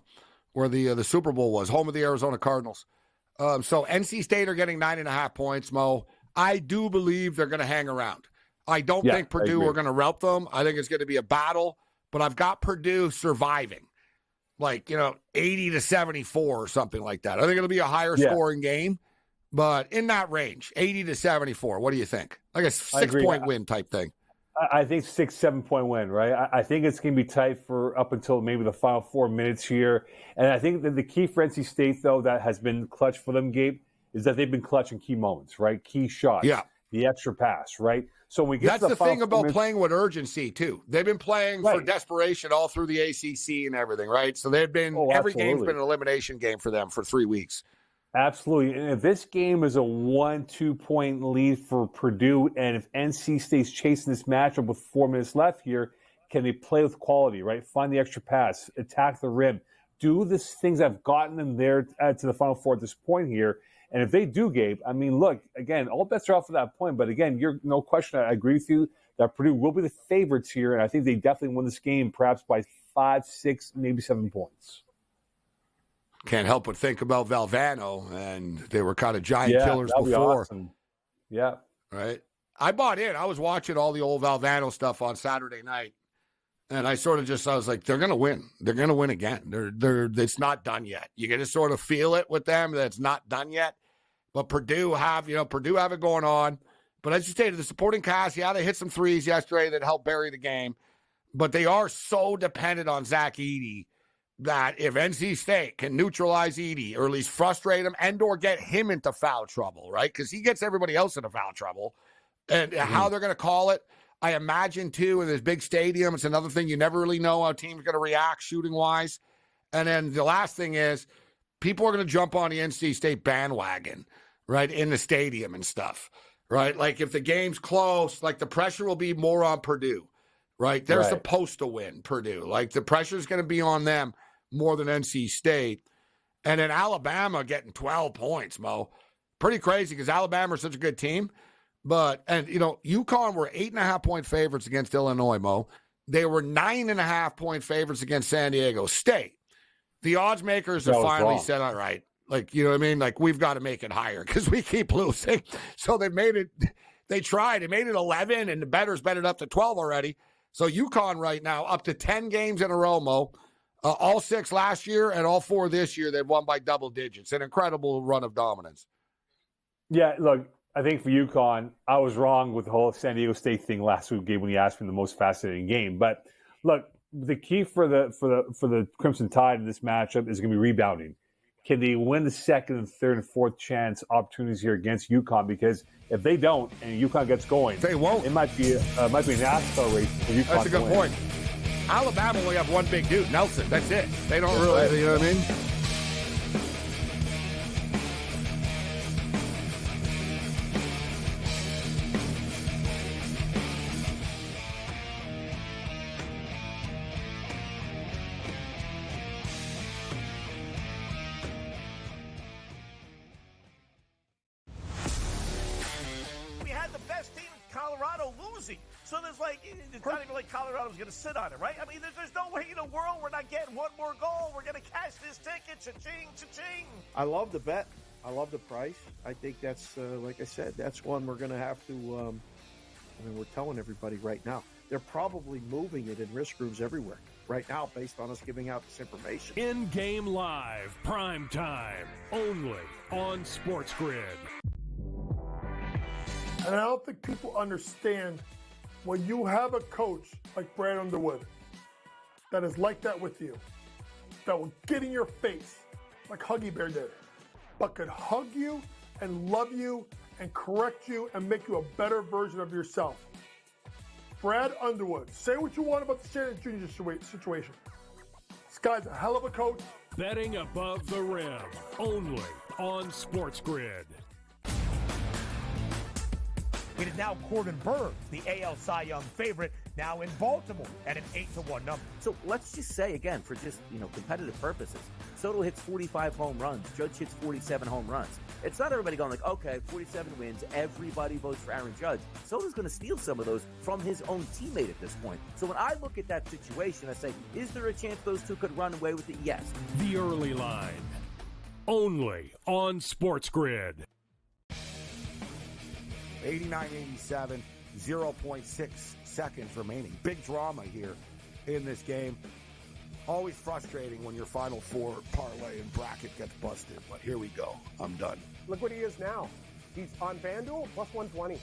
where the Super Bowl was, home of the Arizona Cardinals. So NC State are getting 9.5 points, Mo. I do believe they're going to hang around. I don't think Purdue are going to rout them. I think it's going to be a battle, but I've got Purdue surviving. 80 to 74 or something like that. I think it'll be a higher scoring game, but in that range, 80 to 74. What do you think? Like a 6-point win type thing. I think 6-7 point win, right? I think it's going to be tight for up until maybe the final 4 minutes here. And I think that the key for NC State, though, that has been clutch for them, Gabe, is that they've been clutch in key moments, right? Key shots. Yeah. The extra pass, right? So when we get That's the thing about playing with urgency, too. They've been playing for desperation all through the ACC and everything, right? So they've been every game's been an elimination game for them for 3 weeks. Absolutely. And if this game is a 1-2 point lead for Purdue, and if NC State's chasing this matchup with 4 minutes left here, can they play with quality, right? Find the extra pass, attack the rim, do the things that have gotten them there to the Final Four at this point here. And if they do, Gabe, I mean, look, again, all bets are off at that point. But again, you're no question, I agree with you that Purdue will be the favorites here. And I think they definitely win this game perhaps by 5, 6, maybe 7 points. Can't help but think about Valvano, and they were kind of giant killers before. Awesome. Yeah. Right. I bought in. I was watching all the old Valvano stuff on Saturday night. And I was like, they're going to win. They're going to win again. It's not done yet. You can just sort of feel it with them that it's not done yet. But Purdue have it going on. But as you stated, the supporting cast, they hit some threes yesterday that helped bury the game. But they are so dependent on Zach Edey that if NC State can neutralize Edey or at least frustrate him and or get him into foul trouble, right? Because he gets everybody else into foul trouble. And how they're going to call it, I imagine, too, in this big stadium, it's another thing. You never really know how teams are going to react shooting-wise. And then the last thing is people are going to jump on the NC State bandwagon, right, in the stadium and stuff, right? Like if the game's close, like the pressure will be more on Purdue, right? They're supposed to win, Purdue. Like the pressure is going to be on them more than NC State. And then Alabama getting 12 points, Mo. Pretty crazy because Alabama is such a good team. But, and, you know, UConn were 8.5-point favorites against Illinois, Mo. They were 9.5-point favorites against San Diego State. The odds makers have finally said, all right, like, you know what I mean? Like, we've got to make it higher because we keep losing. So they made it, they tried. They made it 11, and the bettors bet it up to 12 already. So UConn right now up to 10 games in a row, Mo. All 6 last year and all 4 this year, they've won by double digits. An incredible run of dominance. Yeah, look, I think for UConn, I was wrong with the whole San Diego State thing last week, Gabe, when you asked me the most fascinating game. But look, the key for the Crimson Tide in this matchup is going to be rebounding. Can they win the second and third and fourth chance opportunities here against UConn? Because if they don't and UConn gets going, they won't. It might be a NASCAR race for UConn. That's a good point. Alabama only have one big dude, Nelson. That's it. They don't really, you know what I mean? So there's like, it's not even like Colorado's going to sit on it, right? I mean, there's no way in the world we're not getting one more goal. We're going to cash this ticket. Cha-ching, cha-ching. I love the bet. I love the price. I think that's, like I said, that's one we're going to have to, I mean, we're telling everybody right now. They're probably moving it in risk rooms everywhere right now based on us giving out this information. In-game live, prime time, only on SportsGrid. And I don't think people understand when you have a coach like Brad Underwood that is like that with you, that will get in your face like Huggy Bear did, but could hug you and love you and correct you and make you a better version of yourself. Brad Underwood, say what you want about the Shannon Jr. situation. This guy's a hell of a coach. Betting above the rim, only on SportsGrid. It is now Corbin Burns, the AL Cy Young favorite, now in Baltimore at an 8-1 number. So let's just say, again, for just, competitive purposes, Soto hits 45 home runs. Judge hits 47 home runs. It's not everybody going like, okay, 47 wins. Everybody votes for Aaron Judge. Soto's going to steal some of those from his own teammate at this point. So when I look at that situation, I say, is there a chance those two could run away with it? Yes. The early line, only on SportsGrid. 89-87, 0.6 seconds remaining. Big drama here in this game. Always frustrating when your Final Four parlay and bracket gets busted, but here we go. I'm done. Look what he is now. He's on FanDuel, plus 120.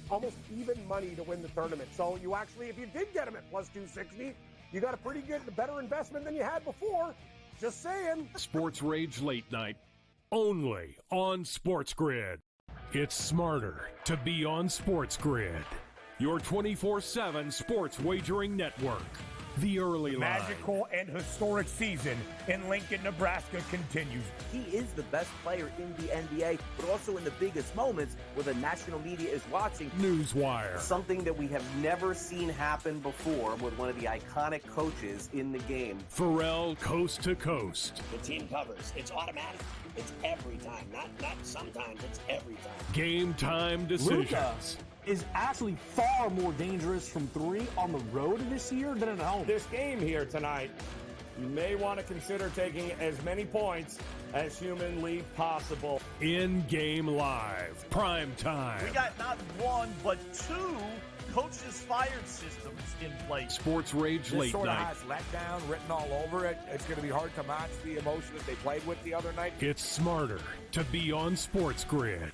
Almost even money to win the tournament. So you actually, if you did get him at plus 260, you got a pretty good, better investment than you had before. Just saying. SportsRage Late Night, only on SportsGrid. It's smarter to be on SportsGrid, your 24/7 sports wagering network. The early line. Magical and historic season in Lincoln, Nebraska continues. He is the best player in the NBA, but also in the biggest moments where the national media is watching. Newswire. Something that we have never seen happen before with one of the iconic coaches in the game. Pharrell coast to coast. The team covers. It's automatic. It's every time. Not sometimes. It's every time. Game time decisions. Luka is actually far more dangerous from 3 on the road this year than at home. This game here tonight, you may want to consider taking as many points as humanly possible. In-game live, prime time. We got not one, but 2 coaches fired systems in place. SportsRage Late sort Night. of has letdown written all over it. It's going to be hard to match the emotion that they played with the other night. It's smarter to be on SportsGrid.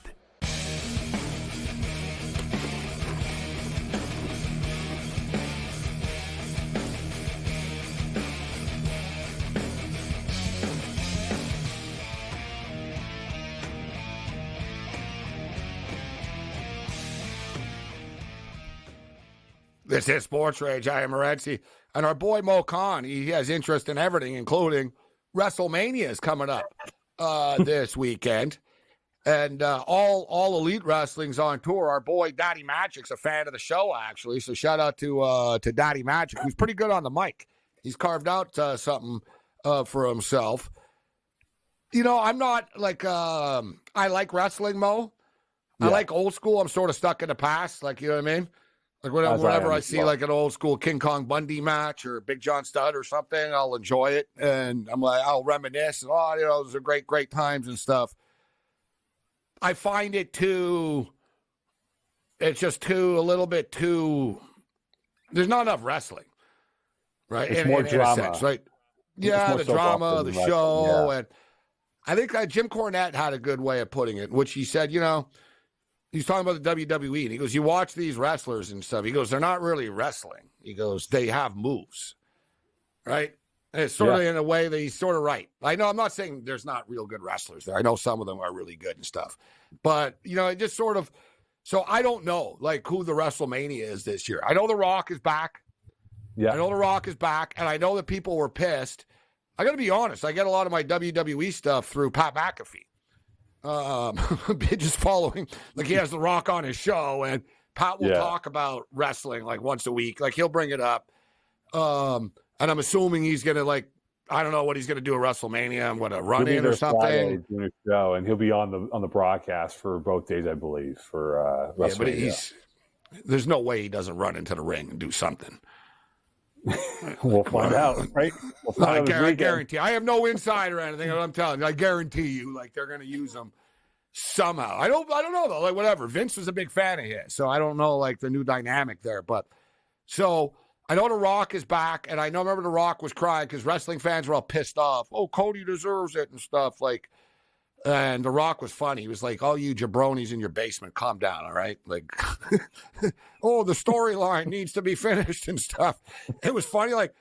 This is Sports Rage. I am Morency. And our boy Mo Khan, he has interest in everything, including WrestleMania is coming up this weekend. And all Elite Wrestling's on tour. Our boy Daddy Magic's a fan of the show, actually. So shout out to Daddy Magic, who's pretty good on the mic. He's carved out something for himself. You know, I'm not like I like wrestling, Mo. I like old school. I'm sort of stuck in the past. Like, you know what I mean? Like whenever I see like an old school King Kong Bundy match or Big John Studd or something, I'll enjoy it. And I'm like, I'll reminisce. And, those are great times and stuff. I find it it's just a little bit too, there's not enough wrestling, right? It's more drama. In a sense, right? Yeah, the drama, the show. And I think Jim Cornette had a good way of putting it, which he said, he's talking about the WWE, and he goes, you watch these wrestlers and stuff. He goes, they're not really wrestling. He goes, they have moves, right? And it's sort of in a way that he's sort of right. I know I'm not saying there's not real good wrestlers there. I know some of them are really good and stuff. But, it just sort of, so I don't know, like, who the WrestleMania is this year. I know The Rock is back. Yeah. I know The Rock is back, and I know that people were pissed. I got to be honest. I get a lot of my WWE stuff through Pat McAfee. Just following, like, he has The Rock on his show, and Pat will talk about wrestling like once a week. Like, he'll bring it up. And I'm assuming he's going to, like, I don't know what he's going to do at WrestleMania. I'm going to run in or something. Friday, doing a show, and he'll be on the broadcast for both days, I believe, for WrestleMania. But there's no way he doesn't run into the ring and do something. We'll find out, right? I guarantee. I have no insight or anything. I'm telling you, I guarantee you, like, they're going to use him somehow. I don't know though. Like, whatever. Vince was a big fan of his, so I don't know, like, the new dynamic there. But so I know The Rock is back, and I remember The Rock was crying because wrestling fans were all pissed off. Oh, Cody deserves it and stuff. Like, and The Rock was funny. He was like, "Oh, you jabronis in your basement, calm down, all right?" Like, oh, the storyline needs to be finished and stuff. It was funny. Like,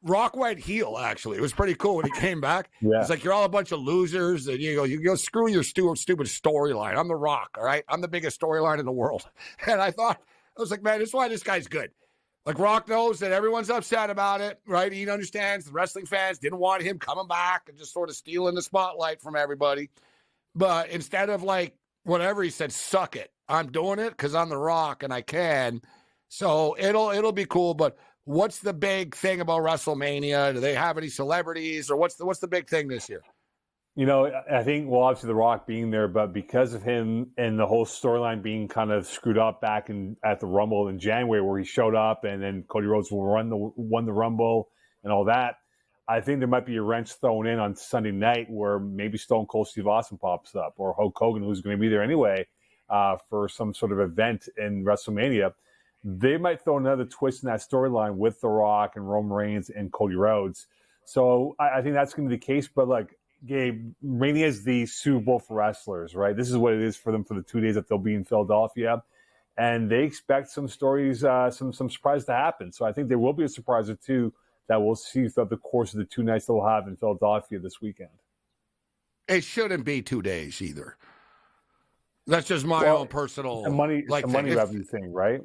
Rock went heel, actually. It was pretty cool when he came back. Yeah. He's like, you're all a bunch of losers. And you go, screw your stupid storyline. I'm The Rock, all right? I'm the biggest storyline in the world. And I was like, man, this is why this guy's good. Like, Rock knows that everyone's upset about it, right? He understands the wrestling fans didn't want him coming back and just sort of stealing the spotlight from everybody. But instead of, like, whatever, he said, suck it. I'm doing it because I'm The Rock and I can. So it'll be cool. But what's the big thing about WrestleMania? Do they have any celebrities, or what's the big thing this year? I think, well, obviously The Rock being there, but because of him and the whole storyline being kind of screwed up back at the Rumble in January, where he showed up and then Cody Rhodes won the Rumble and all that, I think there might be a wrench thrown in on Sunday night where maybe Stone Cold Steve Austin pops up, or Hulk Hogan, who's going to be there anyway for some sort of event in WrestleMania. They might throw another twist in that storyline with The Rock and Roman Reigns and Cody Rhodes. So I think that's going to be the case. But, like, Gabe, Mania is the Super Bowl for wrestlers, right? This is what it is for them for the 2 days that they'll be in Philadelphia. And they expect some stories, some surprise to happen. So I think there will be a surprise or two that we'll see throughout the course of the 2 nights they'll have in Philadelphia this weekend. It shouldn't be 2 days either. That's just my own personal money revenue thing, right?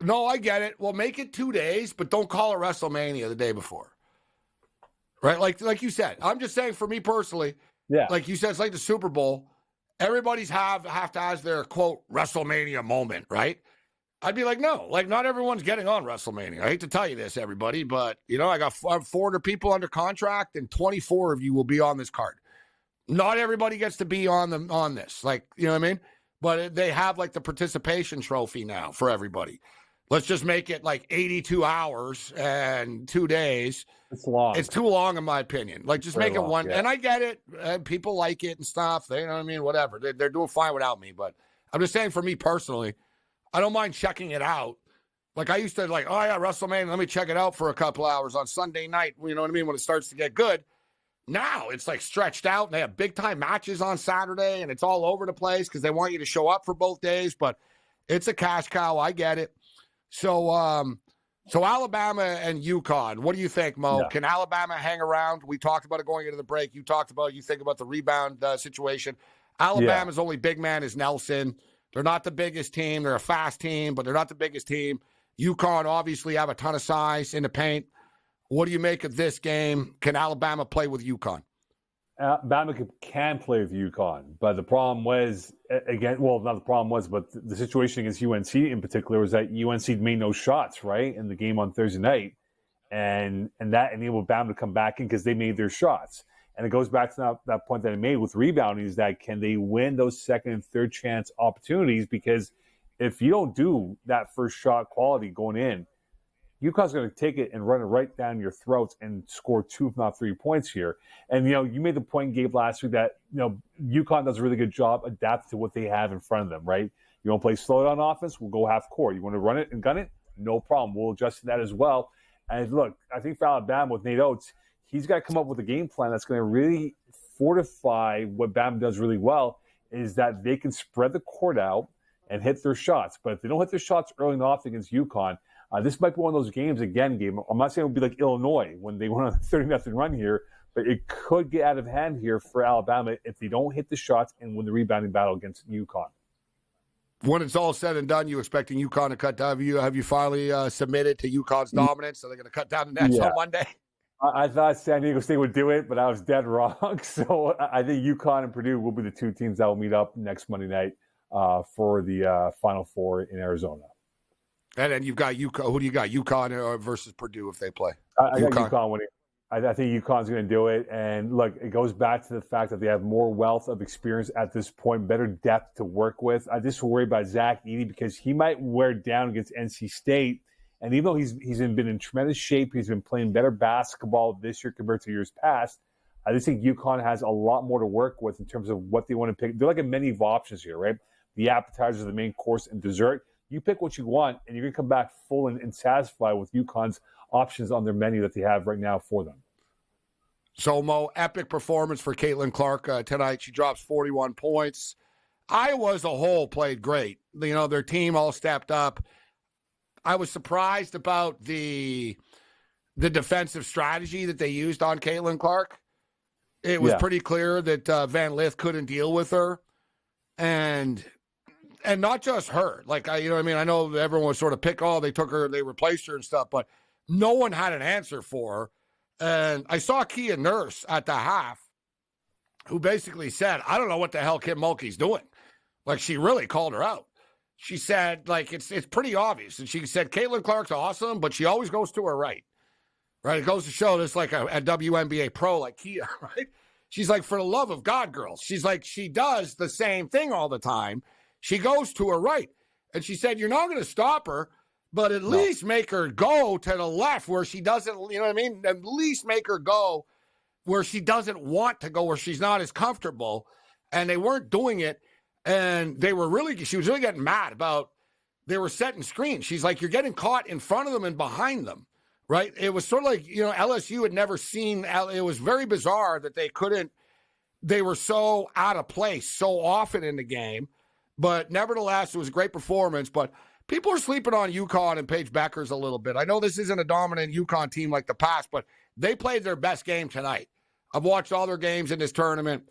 No, I get it. Well, make it 2 days, but don't call it WrestleMania the day before. Right? Like you said. I'm just saying, for me personally, like you said, it's like the Super Bowl. Everybody's have to have their, quote, WrestleMania moment, right? I'd be like, no. Like, not everyone's getting on WrestleMania. I hate to tell you this, everybody, but, I got 400 people under contract, and 24 of you will be on this card. Not everybody gets to be on this. Like, you know what I mean? But they have, like, the participation trophy now for everybody. Let's just make it like 82 hours and 2 days. It's long. It's too long, in my opinion. Like, just make it long, one. Yeah. And I get it. And people like it and stuff. They, you know what I mean? Whatever. They're doing fine without me. But I'm just saying, for me personally, I don't mind checking it out. Like, I used to, like, oh, yeah, WrestleMania, let me check it out for a couple hours on Sunday night. You know what I mean? When it starts to get good. Now it's, like, stretched out. And they have big-time matches on Saturday. And it's all over the place because they want you to show up for both days. But it's a cash cow. I get it. So Alabama and UConn, what do you think, Mo? Yeah. Can Alabama hang around? We talked about it going into the break. You talked about, you think about the rebound situation. Alabama's only big man is Nelson. They're not the biggest team. They're a fast team, but they're not the biggest team. UConn obviously have a ton of size in the paint. What do you make of this game? Can Alabama play with UConn? Alabama can play with UConn, but the problem was, again, well, not the problem was, but the situation against UNC in particular was that UNC made no shots, right, in the game on Thursday night, and that enabled Bama to come back in because they made their shots. And it goes back to that point that I made with rebounding, is that can they win those second and third chance opportunities? Because if you don't do that first shot quality going in, UConn's going to take it and run it right down your throats and score 2, if not 3 points here. And, you made the point, Gabe, last week that, UConn does a really good job adapting to what they have in front of them, right? You want to play slow down offense? We'll go half court. You want to run it and gun it? No problem. We'll adjust to that as well. And look, I think for Alabama with Nate Oates, he's got to come up with a game plan that's going to really fortify what Bama does really well, is that they can spread the court out and hit their shots. But if they don't hit their shots early enough against UConn, this might be one of those games, again, Gabe. I'm not saying it would be like Illinois when they went on a 30-0 run here, but it could get out of hand here for Alabama if they don't hit the shots and win the rebounding battle against UConn. When it's all said and done, you expecting UConn to cut down? Have you finally submitted to UConn's dominance? So they're going to cut down the nets on Monday? I thought San Diego State would do it, but I was dead wrong. So I think UConn and Purdue will be the two teams that will meet up next Monday night for the Final Four in Arizona. And then you've got UConn. Who do you got? UConn versus Purdue if they play? I got UConn winning. I think UConn's going to do it. And look, it goes back to the fact that they have more wealth of experience at this point, better depth to work with. I just worry about Zach Edey because he might wear down against NC State. And even though he's been in tremendous shape, he's been playing better basketball this year compared to years past, I just think UConn has a lot more to work with in terms of what they want to pick. They're like a menu of options here, right? The appetizers, the main course, and dessert. You pick what you want, and you're going to come back full and satisfied with UConn's options on their menu that they have right now for them. So, Mo, epic performance for Caitlin Clark tonight. She drops 41 points. Iowa as a whole played great. Their team all stepped up. I was surprised about the defensive strategy that they used on Caitlin Clark. It was pretty clear that Van Lith couldn't deal with her. And not just her. I know everyone was sort of they replaced her and stuff, but no one had an answer for her. And I saw Kia Nurse at the half who basically said, I don't know what the hell Kim Mulkey's doing. She really called her out. She said, it's pretty obvious. And she said, Caitlin Clark's awesome, but she always goes to her right. Right? It goes to show this like a WNBA pro like Kia, right? She's like, for the love of God, girls. She's like, she does the same thing all the time. She goes to her right. And she said, you're not going to stop her, but at least make her go to the left where she doesn't, At least make her go where she doesn't want to go, where she's not as comfortable. And they weren't doing it. And she was really getting mad about, they were setting screens. She's like, you're getting caught in front of them and behind them, right? It was sort of like, LSU had never seen, it was very bizarre that they were so out of place so often in the game. But nevertheless, it was a great performance. But people are sleeping on UConn and Paige Beckers a little bit. I know this isn't a dominant UConn team like the past, but they played their best game tonight. I've watched all their games in this tournament.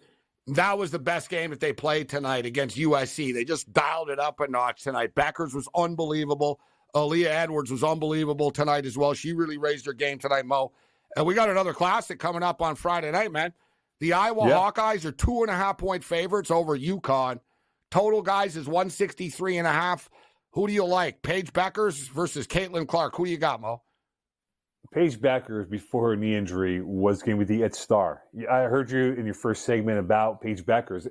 That was the best game that they played tonight against USC. They just dialed it up a notch tonight. Beckers was unbelievable. Aaliyah Edwards was unbelievable tonight as well. She really raised her game tonight, Mo. And we got another classic coming up on Friday night, man. The Iowa Hawkeyes are 2.5-point favorites over UConn. Total, guys, is 163.5. Who do you like? Paige Beckers versus Caitlin Clark. Who do you got, Mo? Paige Beckers, before her knee injury, was going to be the it star. I heard you in your first segment about Paige Beckers,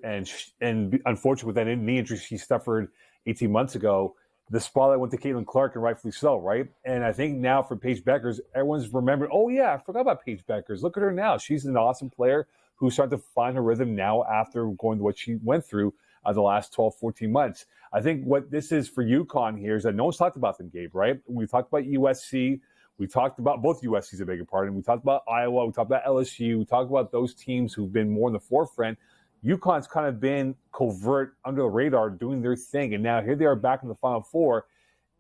and unfortunately, with that knee injury she suffered 18 months ago, the spotlight went to Caitlin Clark, and rightfully so, right? And I think now for Paige Beckers, everyone's remembering, oh, yeah, I forgot about Paige Beckers. Look at her now. She's an awesome player who's starting to find her rhythm now after going to what she went through the last 12, 14 months. I think what this is for UConn here is that no one's talked about them, Gabe, right? We talked about USC. We talked about both USCs, I beg your pardon. We talked about Iowa. We talked about LSU. We talked about those teams who've been more in the forefront. UConn's kind of been covert, under the radar, doing their thing. And now here they are back in the Final Four.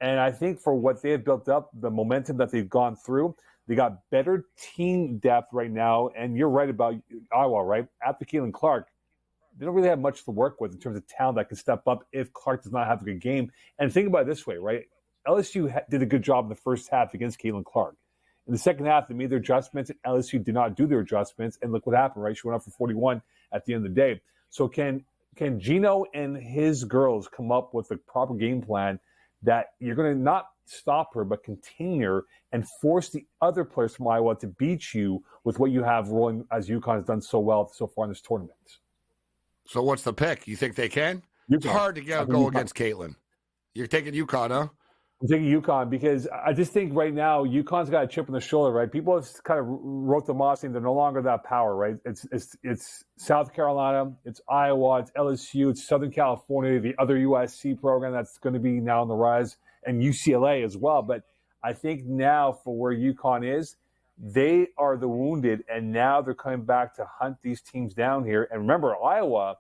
And I think for what they have built up, the momentum that they've gone through, they got better team depth right now. And you're right about Iowa, right? After Caitlin Clark, they don't really have much to work with in terms of talent that can step up if Clark does not have a good game. And think about it this way, right? LSU did a good job in the first half against Caitlin Clark. In the second half, they made their adjustments, and LSU did not do their adjustments. And look what happened, right? She went up for 41 at the end of the day. So can Gino and his girls come up with a proper game plan that you're going to not stop her, but contain her and force the other players from Iowa to beat you with what you have rolling, as UConn has done so well so far in this tournament? So what's the pick? You think they can? UConn. It's hard to go against Caitlin. You're taking UConn, huh? I'm taking UConn because I just think right now UConn's got a chip on the shoulder, right? People have kind of wrote them off saying they're no longer that power, right? It's South Carolina, it's Iowa, it's LSU, it's Southern California, the other USC program that's going to be now on the rise, and UCLA as well. But I think now for where UConn is, they are the wounded, and now they're coming back to hunt these teams down here. And remember, Iowa,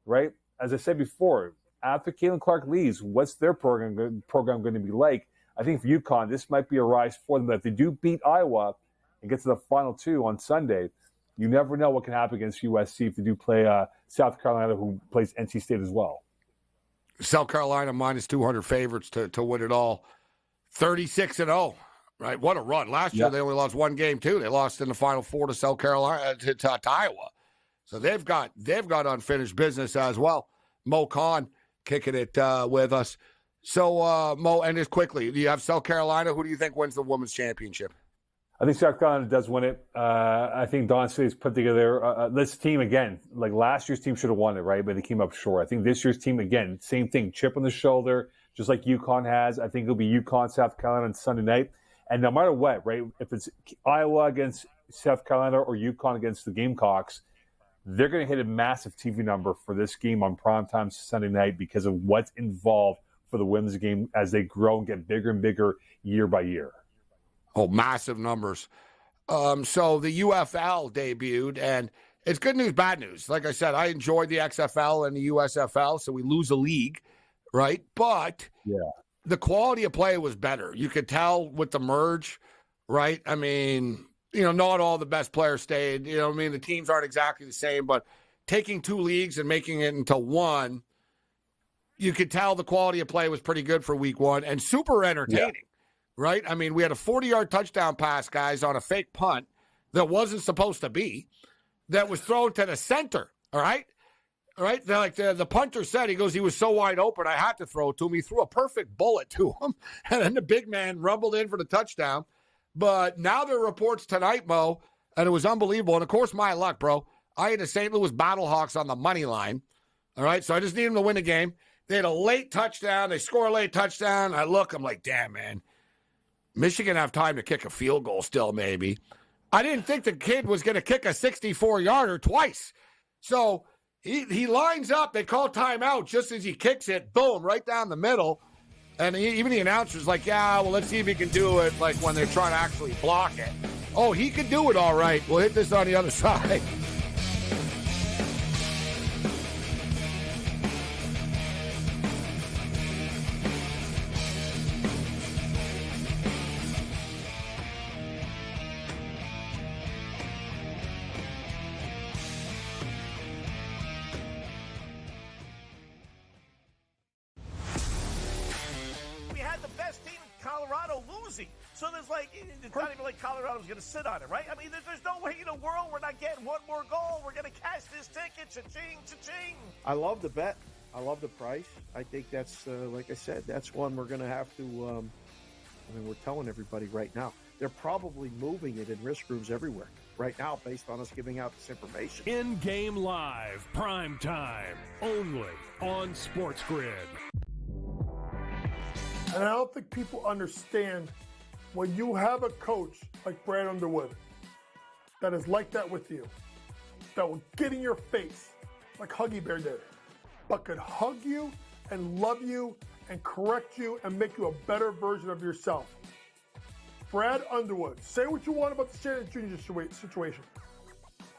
right? As I said before, after Caitlin Clark leaves, what's their program going to be like? I think for UConn, this might be a rise for them. That if they do beat Iowa and get to the final two on Sunday, you never know what can happen against USC if they do play South Carolina, who plays NC State as well. South Carolina minus 200 favorites to win it all. 36-0, right? What a run. Last year, they only lost one game, too. They lost in the Final Four to South Carolina, to Iowa. So they've got unfinished business as well. Mo Khan kicking it with us. So, Mo, and just quickly, do you have South Carolina? Who do you think wins the women's championship? I think South Carolina does win it. I think Dawn Staley's put together this team again. Like last year's team should have won it, right? But they came up short. I think this year's team, again, same thing, chip on the shoulder, just like UConn has. I think it'll be UConn, South Carolina on Sunday night. And no matter what, right, if it's Iowa against South Carolina or UConn against the Gamecocks, they're going to hit a massive TV number for this game on primetime Sunday night because of what's involved for the women's game as they grow and get bigger and bigger year by year. Oh, massive numbers. So the UFL debuted, and it's good news, bad news. Like I said, I enjoyed the XFL and the USFL, so we lose a league, right? But the quality of play was better. You could tell with the merge, right? I mean, not all the best players stayed. The teams aren't exactly the same, but taking two leagues and making it into one, you could tell the quality of play was pretty good for week one and super entertaining, right? I mean, we had a 40-yard touchdown pass, guys, on a fake punt that wasn't supposed to be, that was thrown to the center, all right? All right, like the punter said, he was so wide open, I had to throw it to him. He threw a perfect bullet to him, and then the big man rumbled in for the touchdown. But now there are reports tonight, Mo, and it was unbelievable. And, of course, my luck, bro. I had the St. Louis Battlehawks on the money line, all right? So I just need them to win the game. They had a late touchdown. They score a late touchdown. I'm like, damn, man. Michigan have time to kick a field goal still, maybe. I didn't think the kid was going to kick a 64-yarder twice. So he lines up. They call timeout just as he kicks it. Boom, right down the middle. And even the announcer's like, let's see if he can do it, like when they're trying to actually block it. Oh, he can do it all right. We'll hit this on the other side. So there's it's not even like Colorado's going to sit on it, right? I mean, there's no way in the world we're not getting one more goal. We're going to cash this ticket. Cha-ching, cha-ching. I love the bet. I love the price. I think that's, like I said, that's one we're going to have to, we're telling everybody right now. They're probably moving it in risk rooms everywhere right now based on us giving out this information. In-game live, prime time, only on SportsGrid. And I don't think people understand when you have a coach like Brad Underwood that is like that with you, that will get in your face like Huggy Bear did, but could hug you and love you and correct you and make you a better version of yourself. Brad Underwood, say what you want about the Shannon Jr. situation.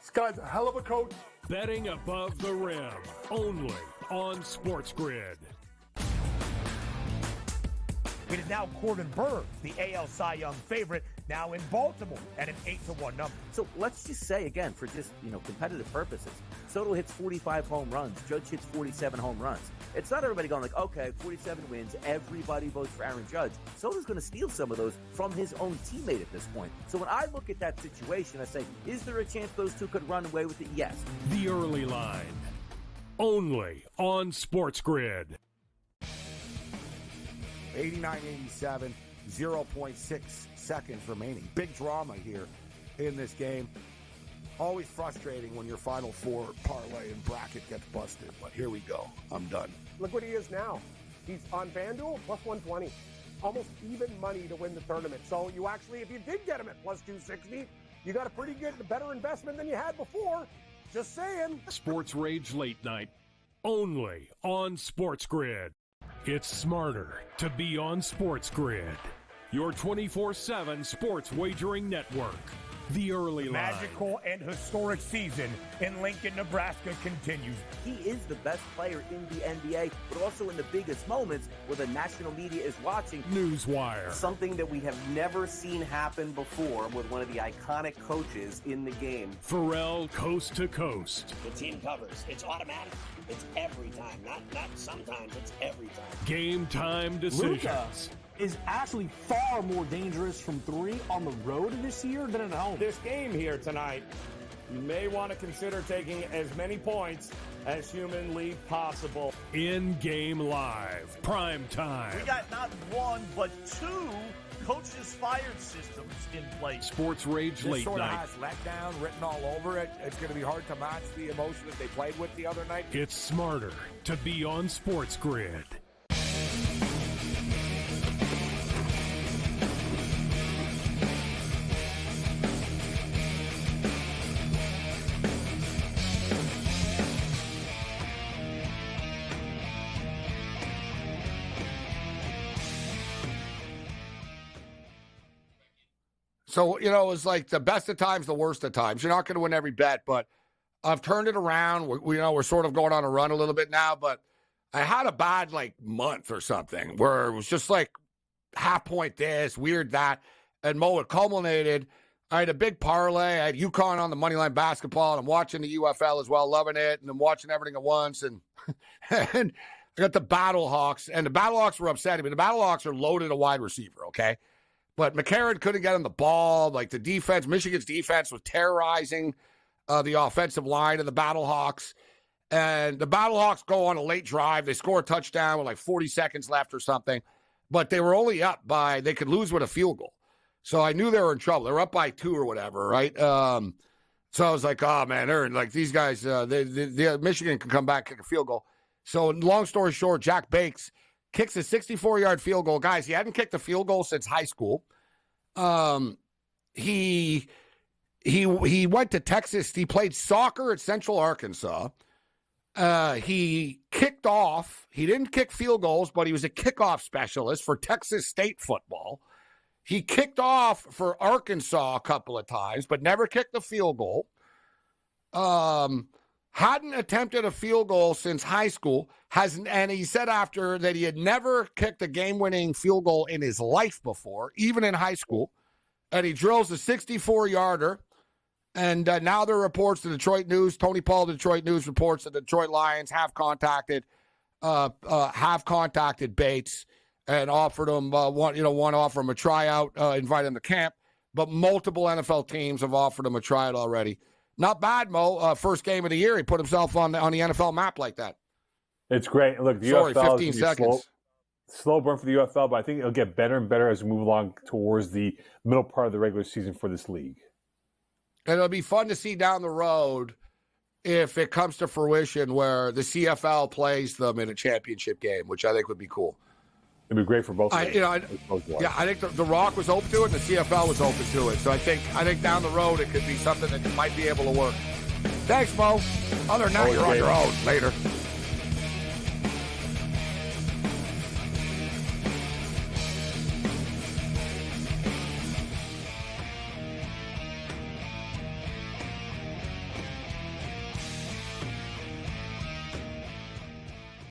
This guy's a hell of a coach. Betting above the rim, only on SportsGrid. It is now Corbin Burns, the AL Cy Young favorite, now in Baltimore at an 8-1 number. So let's just say again, for just competitive purposes, Soto hits 45 home runs. Judge hits 47 home runs. It's not everybody going like, okay, 47 wins, everybody votes for Aaron Judge. Soto's going to steal some of those from his own teammate at this point. So when I look at that situation, I say, is there a chance those two could run away with it? Yes. The early line. Only on SportsGrid. 89-87, 0.6 seconds remaining. Big drama here in this game. Always frustrating when your Final Four parlay and bracket gets busted, but here we go. I'm done. Look what he is now. He's on FanDuel, plus 120. Almost even money to win the tournament. So you actually, if you did get him at plus 260, you got a pretty good, better investment than you had before. Just saying. SportsRage Late Night. Only on SportsGrid. It's smarter to be on SportsGrid. Your 24/7 sports wagering network. The early line. Magical and historic season in Lincoln, Nebraska continues. He is the best player in the NBA, but also in the biggest moments where the national media is watching. Newswire. Something that we have never seen happen before with one of the iconic coaches in the game. Pharrell Coast to Coast. The team covers. It's automatic. It's every time. Not sometimes. It's every time. Game time decisions. Luka is actually far more dangerous from three on the road this year than at home. This game here tonight, you may want to consider taking as many points as humanly possible. In-game live. Prime time. We got not one, but two coaches fired systems in place. SportsRage Late Sort of Night. has letdown written all over it. It's going to be hard to match the emotion that they played with the other night. It's smarter to be on SportsGrid. So, you know, it's like the best of times, the worst of times. You're not going to win every bet, but I've turned it around. We're sort of going on a run a little bit now, but I had a bad, month or something where it was just half point this, weird that, and Mo, it culminated. I had a big parlay. I had UConn on the moneyline basketball, and I'm watching the UFL as well, loving it, and I'm watching everything at once, and and I got the Battlehawks, and the Battlehawks were upsetting me. The Battlehawks are loaded a wide receiver, okay? But McCarron couldn't get him the ball. The defense, Michigan's defense was terrorizing the offensive line of the Battlehawks. And the Battlehawks go on a late drive. They score a touchdown with 40 seconds left or something. But they were only up by, they could lose with a field goal. So I knew they were in trouble. They were up by 2 or whatever, right? So I was like, oh, man, these guys, Michigan can come back, kick a field goal. So long story short, Jack Bakes kicks a 64-yard field goal. Guys, he hadn't kicked a field goal since high school. He went to Texas. He played soccer at Central Arkansas. He kicked off. He didn't kick field goals, but he was a kickoff specialist for Texas State football. He kicked off for Arkansas a couple of times, but never kicked a field goal. Hadn't attempted a field goal since high school. And he said after that he had never kicked a game-winning field goal in his life before, even in high school. And he drills a 64-yarder. And now there are reports, the Detroit News, Tony Paul, the Detroit News reports that the Detroit Lions have contacted Bates and offered him one offer him a tryout, invite him to camp. But multiple NFL teams have offered him a tryout already. Not bad, Mo. First game of the year, he put himself on the NFL map like that. It's great. Look, the UFL 15 seconds. Slow burn for the UFL, but I think it'll get better and better as we move along towards the middle part of the regular season for this league. And it'll be fun to see down the road if it comes to fruition where the CFL plays them in a championship game, which I think would be cool. It'd be great for both. I think the Rock was open to it, and the CFL was open to it. So I think down the road it could be something that might be able to work. Thanks, Mo. Other than that, you're on your own. Later.